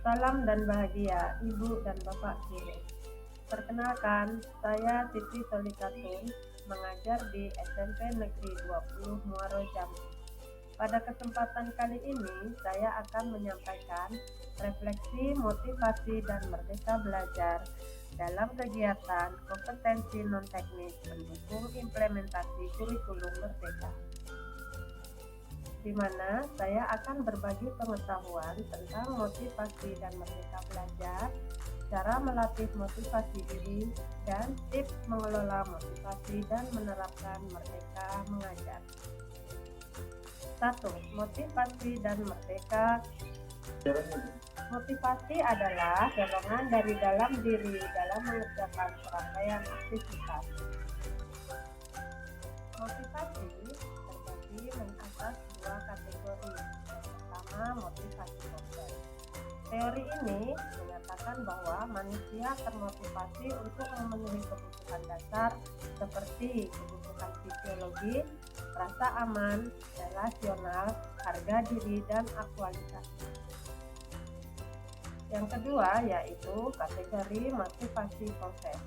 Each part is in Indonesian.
Salam dan bahagia Ibu dan Bapak Guru. Perkenalkan, saya Siti Solikatun, mengajar di SMP Negeri 20 Muaro Jambi. Pada kesempatan kali ini, saya akan menyampaikan refleksi, motivasi, dan merdeka belajar dalam kegiatan kompetensi non-teknis pendukung implementasi kurikulum merdeka, di mana saya akan berbagi pengetahuan tentang motivasi dan merdeka belajar, cara melatih motivasi diri, dan tips mengelola motivasi dan menerapkan merdeka mengajar. 1. Motivasi dan merdeka. Motivasi adalah dorongan dari dalam diri dalam mengerjakan serangkaian aktivitas. Motivasi terbagi atas dua kategori. Pertama, motivasi konkret. Teori ini menyatakan bahwa manusia termotivasi untuk memenuhi kebutuhan dasar seperti kebutuhan fisiologis, rasa aman, relasional, harga diri, dan aktualisasi. Yang kedua yaitu kategori motivasi proses.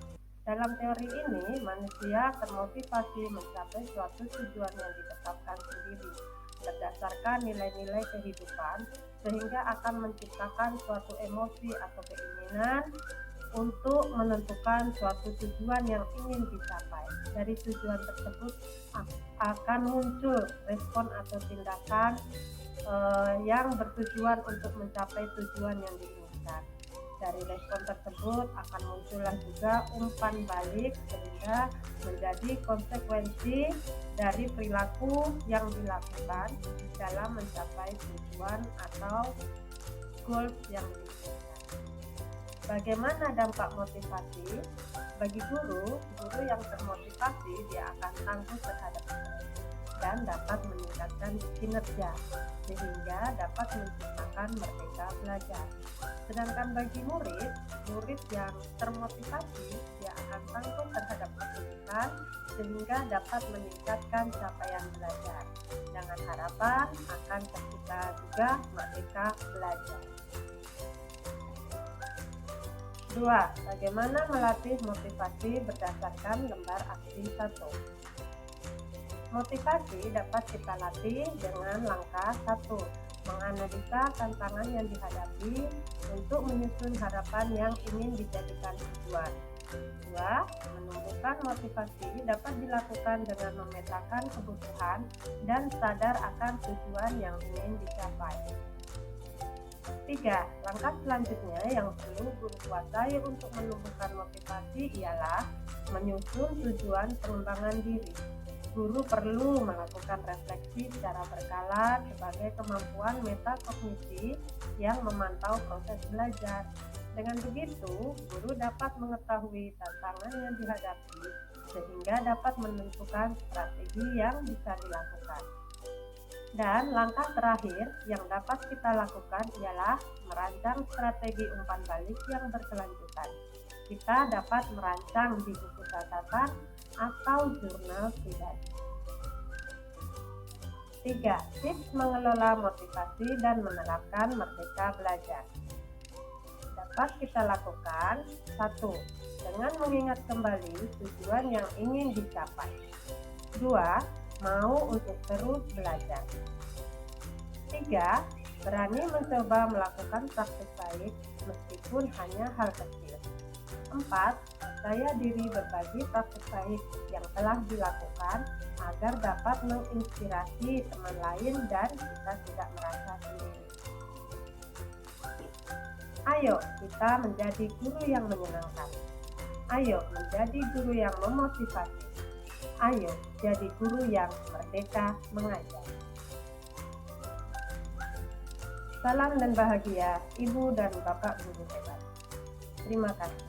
Dalam teori ini, manusia termotivasi mencapai suatu tujuan yang ditetapkan sendiri berdasarkan nilai-nilai kehidupan, sehingga akan menciptakan suatu emosi atau keinginan untuk menentukan suatu tujuan yang ingin dicapai. Dari tujuan tersebut akan muncul respon atau tindakan yang bertujuan untuk mencapai tujuan yang diinginkan. Dari respon tersebut akan muncullah juga umpan balik, sehingga menjadi konsekuensi dari perilaku yang dilakukan dalam mencapai tujuan atau goals yang diinginkan. Bagaimana dampak motivasi? Bagi guru yang termotivasi, dia akan tangguh terhadap stres dan dapat meningkatkan kinerja, sehingga dapat menciptakan merdeka belajar. Sedangkan bagi murid yang termotivasi, dia akan tangguh terhadap kesulitan, sehingga dapat meningkatkan capaian belajar, dengan harapan akan tercipta juga merdeka belajar. 2. Bagaimana melatih motivasi berdasarkan lembar aksi 1. Motivasi dapat kita latih dengan langkah 1. Menganalisa tantangan yang dihadapi untuk menyusun harapan yang ingin dijadikan tujuan. 2. Menumbuhkan motivasi dapat dilakukan dengan memetakan kebutuhan dan sadar akan tujuan yang ingin dicapai. 3. Langkah selanjutnya yang perlu guru kuasai untuk menumbuhkan motivasi ialah menyusun tujuan pengembangan diri. Guru perlu melakukan refleksi secara berkala sebagai kemampuan metakognisi yang memantau proses belajar. Dengan begitu, guru dapat mengetahui tantangan yang dihadapi, sehingga dapat menentukan strategi yang bisa dilakukan. Dan langkah terakhir yang dapat kita lakukan ialah merancang strategi umpan balik yang berkelanjutan. Kita dapat merancang di buku catatan atau jurnal pribadi. 3. Tips mengelola motivasi dan menerapkan merdeka belajar. Dapat kita lakukan 1. Dengan mengingat kembali tujuan yang ingin dicapai. 2. Mau untuk terus belajar. 3. Berani mencoba melakukan praktik baik meskipun hanya hal kecil. 4. Percaya diri berbagi praktik baik yang telah dilakukan agar dapat menginspirasi teman lain dan kita tidak merasa sendiri. Ayo kita menjadi guru yang menyenangkan. Ayo menjadi guru yang memotivasi. Ayo jadi guru yang merdeka mengajar. Salam dan bahagia Ibu dan Bapak guru hebat. Terima kasih.